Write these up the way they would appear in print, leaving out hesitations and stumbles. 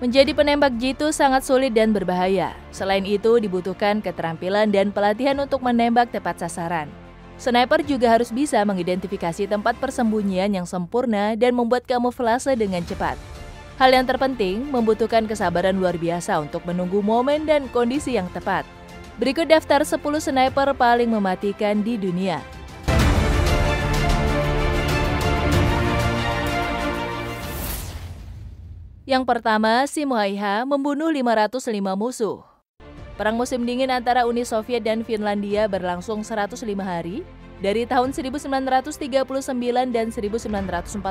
Menjadi penembak jitu sangat sulit dan berbahaya. Selain itu, dibutuhkan keterampilan dan pelatihan untuk menembak tepat sasaran. Sniper juga harus bisa mengidentifikasi tempat persembunyian yang sempurna dan membuat kamuflase dengan cepat. Hal yang terpenting, membutuhkan kesabaran luar biasa untuk menunggu momen dan kondisi yang tepat. Berikut daftar 10 sniper paling mematikan di dunia. Yang pertama, Simo Häyhä membunuh 505 musuh. Perang musim dingin antara Uni Soviet dan Finlandia berlangsung 105 hari dari tahun 1939 dan 1940.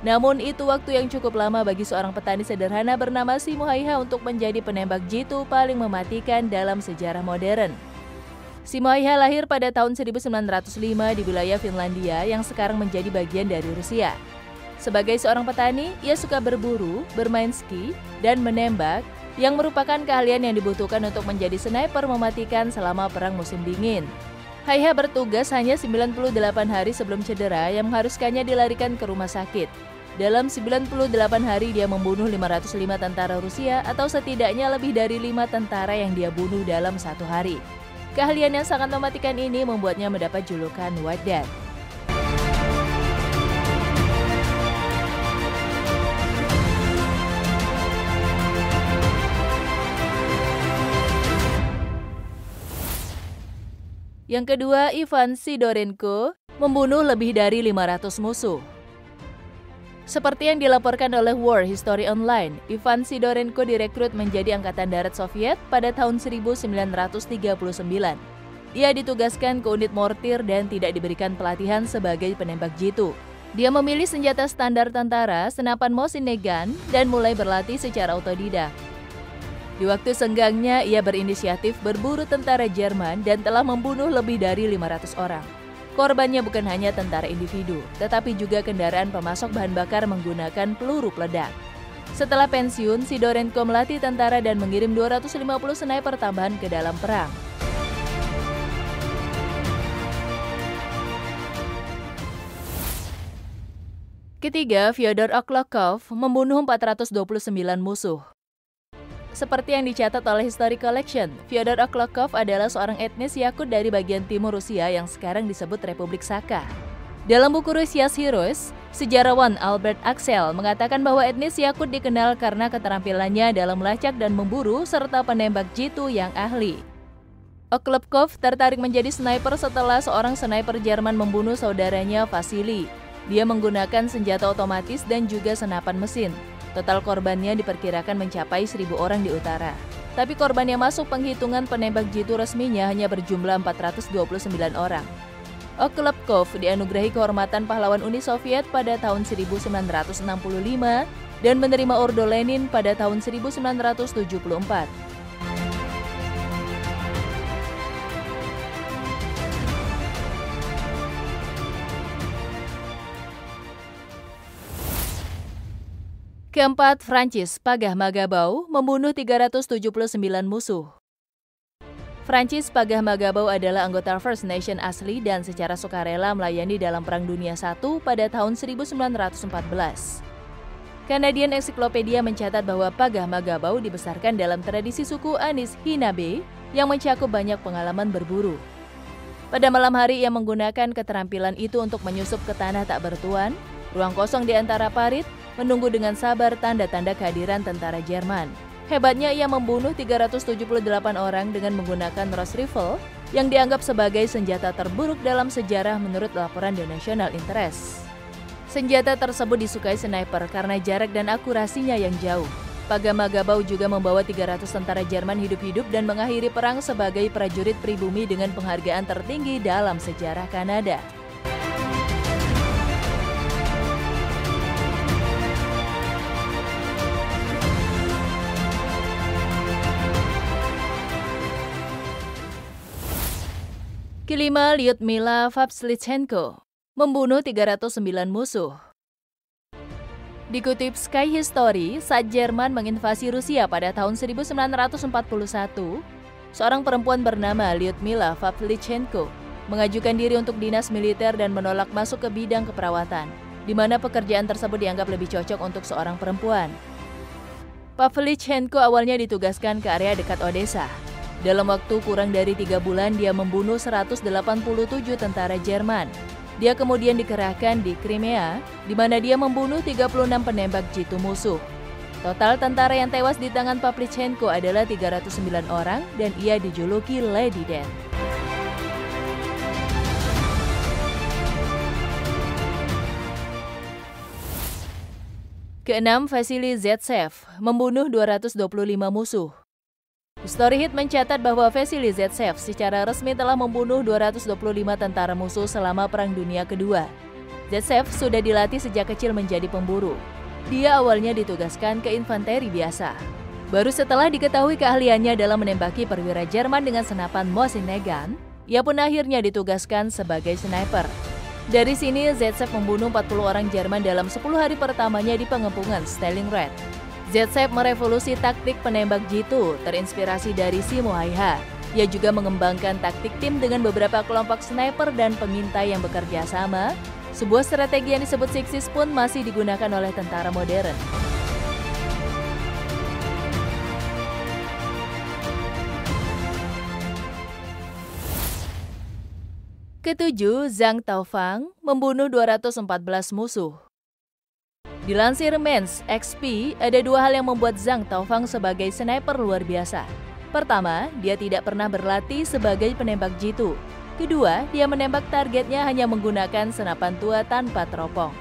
Namun itu waktu yang cukup lama bagi seorang petani sederhana bernama Simo Häyhä untuk menjadi penembak jitu paling mematikan dalam sejarah modern. Simo Häyhä lahir pada tahun 1905 di wilayah Finlandia yang sekarang menjadi bagian dari Rusia. Sebagai seorang petani, ia suka berburu, bermain ski, dan menembak, yang merupakan keahlian yang dibutuhkan untuk menjadi sniper mematikan selama perang musim dingin. Häyhä bertugas hanya 98 hari sebelum cedera yang mengharuskannya dilarikan ke rumah sakit. Dalam 98 hari dia membunuh 505 tentara Rusia atau setidaknya lebih dari 5 tentara yang dia bunuh dalam satu hari. Keahlian yang sangat mematikan ini membuatnya mendapat julukan White Death. Yang kedua, Ivan Sidorenko membunuh lebih dari 500 musuh. Seperti yang dilaporkan oleh War History Online, Ivan Sidorenko direkrut menjadi Angkatan Darat Soviet pada tahun 1939. Ia ditugaskan ke unit mortir dan tidak diberikan pelatihan sebagai penembak jitu. Dia memilih senjata standar tentara, senapan Mosin Nagant, dan mulai berlatih secara otodidak. Di waktu senggangnya, ia berinisiatif berburu tentara Jerman dan telah membunuh lebih dari 500 orang. Korbannya bukan hanya tentara individu, tetapi juga kendaraan pemasok bahan bakar menggunakan peluru peledak. Setelah pensiun, Sidorenko melatih tentara dan mengirim 250 sniper tambahan ke dalam perang. Ketiga, Fyodor Oklokov membunuh 429 musuh. Seperti yang dicatat oleh History Collection, Fyodor Oklokov adalah seorang etnis Yakut dari bagian timur Rusia yang sekarang disebut Republik Sakha. Dalam buku Russia's Heroes, sejarawan Albert Axel mengatakan bahwa etnis Yakut dikenal karena keterampilannya dalam melacak dan memburu serta penembak jitu yang ahli. Oklokov tertarik menjadi sniper setelah seorang sniper Jerman membunuh saudaranya Vasily. Dia menggunakan senjata otomatis dan juga senapan mesin. Total korbannya diperkirakan mencapai 1.000 orang di utara. Tapi korban yang masuk penghitungan penembak jitu resminya hanya berjumlah 429 orang. Oklokov dianugerahi kehormatan pahlawan Uni Soviet pada tahun 1965 dan menerima Ordo Lenin pada tahun 1974. Keempat, Francis Pagah Magabau membunuh 379 musuh. Francis Pagah Magabau adalah anggota First Nation asli dan secara sukarela melayani dalam Perang Dunia I pada tahun 1914. Canadian Encyclopedia mencatat bahwa Pagah Magabau dibesarkan dalam tradisi suku Anishinaabe yang mencakup banyak pengalaman berburu. Pada malam hari ia menggunakan keterampilan itu untuk menyusup ke tanah tak bertuan, ruang kosong di antara parit, menunggu dengan sabar tanda-tanda kehadiran tentara Jerman. Hebatnya ia membunuh 378 orang dengan menggunakan Ross Rifle yang dianggap sebagai senjata terburuk dalam sejarah menurut laporan The National Interest. Senjata tersebut disukai sniper karena jarak dan akurasinya yang jauh. Pagah Magabau juga membawa 300 tentara Jerman hidup-hidup dan mengakhiri perang sebagai prajurit pribumi dengan penghargaan tertinggi dalam sejarah Kanada. Kelima, Lyudmila Vavslichenko membunuh 309 musuh. Dikutip Sky History, saat Jerman menginvasi Rusia pada tahun 1941, seorang perempuan bernama Lyudmila Vavslichenko mengajukan diri untuk dinas militer dan menolak masuk ke bidang keperawatan, di mana pekerjaan tersebut dianggap lebih cocok untuk seorang perempuan. Pavlichenko awalnya ditugaskan ke area dekat Odessa. Dalam waktu kurang dari 3 bulan, dia membunuh 187 tentara Jerman. Dia kemudian dikerahkan di Crimea, di mana dia membunuh 36 penembak jitu musuh. Total tentara yang tewas di tangan Pavlichenko adalah 309 orang dan ia dijuluki Lady Death. Keenam, Vasily Zaitsev membunuh 225 musuh. History Hit mencatat bahwa Vasily Zaitsev secara resmi telah membunuh 225 tentara musuh selama Perang Dunia Kedua. Zaitsev sudah dilatih sejak kecil menjadi pemburu. Dia awalnya ditugaskan ke infanteri biasa. Baru setelah diketahui keahliannya dalam menembaki perwira Jerman dengan senapan Mosin Nagant, ia pun akhirnya ditugaskan sebagai sniper. Dari sini, Zaitsev membunuh 40 orang Jerman dalam 10 hari pertamanya di pengepungan Stalingrad. Zaitsev merevolusi taktik penembak jitu, terinspirasi dari Simo Häyhä. Ia juga mengembangkan taktik tim dengan beberapa kelompok sniper dan pengintai yang bekerja sama. Sebuah strategi yang disebut Sixes pun masih digunakan oleh tentara modern. Ketujuh, Zhang Taofang membunuh 214 musuh. Dilansir Men's XP, ada 2 hal yang membuat Zhang Taofang sebagai sniper luar biasa. Pertama, dia tidak pernah berlatih sebagai penembak jitu. Kedua, dia menembak targetnya hanya menggunakan senapan tua tanpa teropong.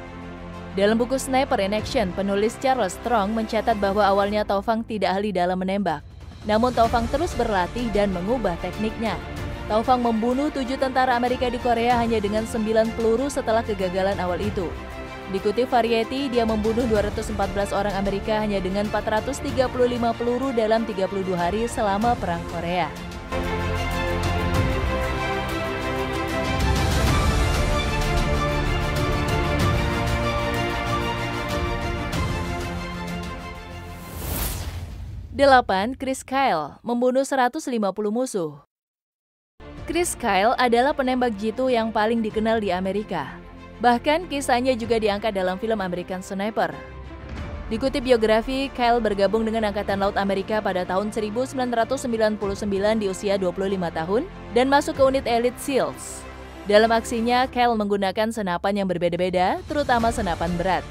Dalam buku Sniper in Action, penulis Charles Strong mencatat bahwa awalnya Taofang tidak ahli dalam menembak. Namun Taofang terus berlatih dan mengubah tekniknya. Taofang membunuh 7 tentara Amerika di Korea hanya dengan 9 peluru setelah kegagalan awal itu. Dikutip Variety, dia membunuh 214 orang Amerika hanya dengan 435 peluru dalam 32 hari selama Perang Korea. Delapan, Chris Kyle membunuh 150 musuh. Chris Kyle adalah penembak jitu yang paling dikenal di Amerika. Bahkan kisahnya juga diangkat dalam film American Sniper. Dikutip biografi, Kyle bergabung dengan Angkatan Laut Amerika pada tahun 1999 di usia 25 tahun dan masuk ke unit Elite SEALs. Dalam aksinya, Kyle menggunakan senapan yang berbeda-beda, terutama senapan berat.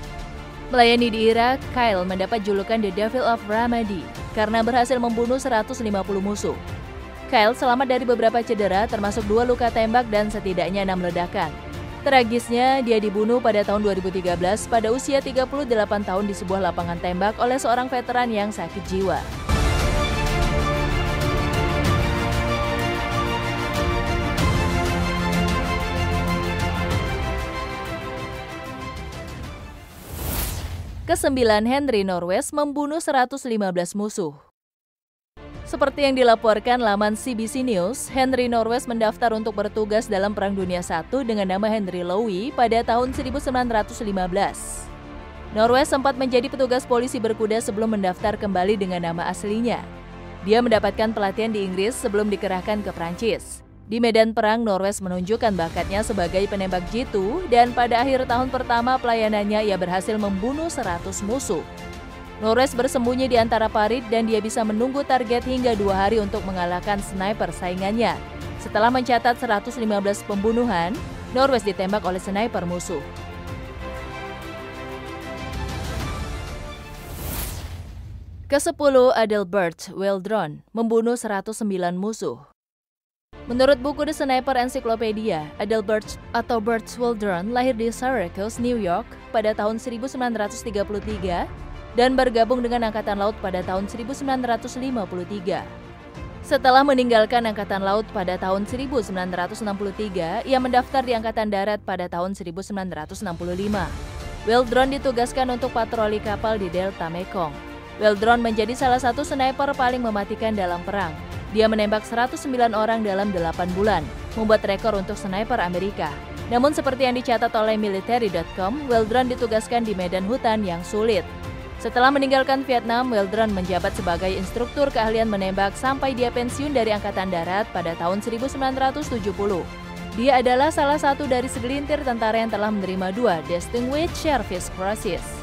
Melayani di Irak, Kyle mendapat julukan The Devil of Ramadi karena berhasil membunuh 150 musuh. Kyle selamat dari beberapa cedera, termasuk 2 luka tembak dan setidaknya 6 ledakan. Tragisnya, dia dibunuh pada tahun 2013 pada usia 38 tahun di sebuah lapangan tembak oleh seorang veteran yang sakit jiwa. Kesembilan, Henry Norwes membunuh 115 musuh. Seperti yang dilaporkan laman CBC News, Henry Norwes mendaftar untuk bertugas dalam Perang Dunia I dengan nama Henry Louis pada tahun 1915. Norwes sempat menjadi petugas polisi berkuda sebelum mendaftar kembali dengan nama aslinya. Dia mendapatkan pelatihan di Inggris sebelum dikerahkan ke Prancis. Di medan perang, Norwes menunjukkan bakatnya sebagai penembak jitu dan pada akhir tahun pertama pelayanannya ia berhasil membunuh 100 musuh. Norwes bersembunyi di antara parit dan dia bisa menunggu target hingga 2 hari untuk mengalahkan sniper saingannya. Setelah mencatat 115 pembunuhan, Norwes ditembak oleh sniper musuh. Ke-10, Adelbert Waldron membunuh 109 musuh. Menurut buku The Sniper Encyclopedia, Adelbert atau Bert Waldron lahir di Syracuse, New York pada tahun 1933 dan bergabung dengan Angkatan Laut pada tahun 1953. Setelah meninggalkan Angkatan Laut pada tahun 1963, ia mendaftar di Angkatan Darat pada tahun 1965. Waldron ditugaskan untuk patroli kapal di Delta Mekong. Waldron menjadi salah satu sniper paling mematikan dalam perang. Dia menembak 109 orang dalam 8 bulan, membuat rekor untuk sniper Amerika. Namun seperti yang dicatat oleh military.com, Waldron ditugaskan di medan hutan yang sulit. Setelah meninggalkan Vietnam, Waldron menjabat sebagai instruktur keahlian menembak sampai dia pensiun dari Angkatan Darat pada tahun 1970. Dia adalah salah satu dari segelintir tentara yang telah menerima 2 Distinguished Service Crosses.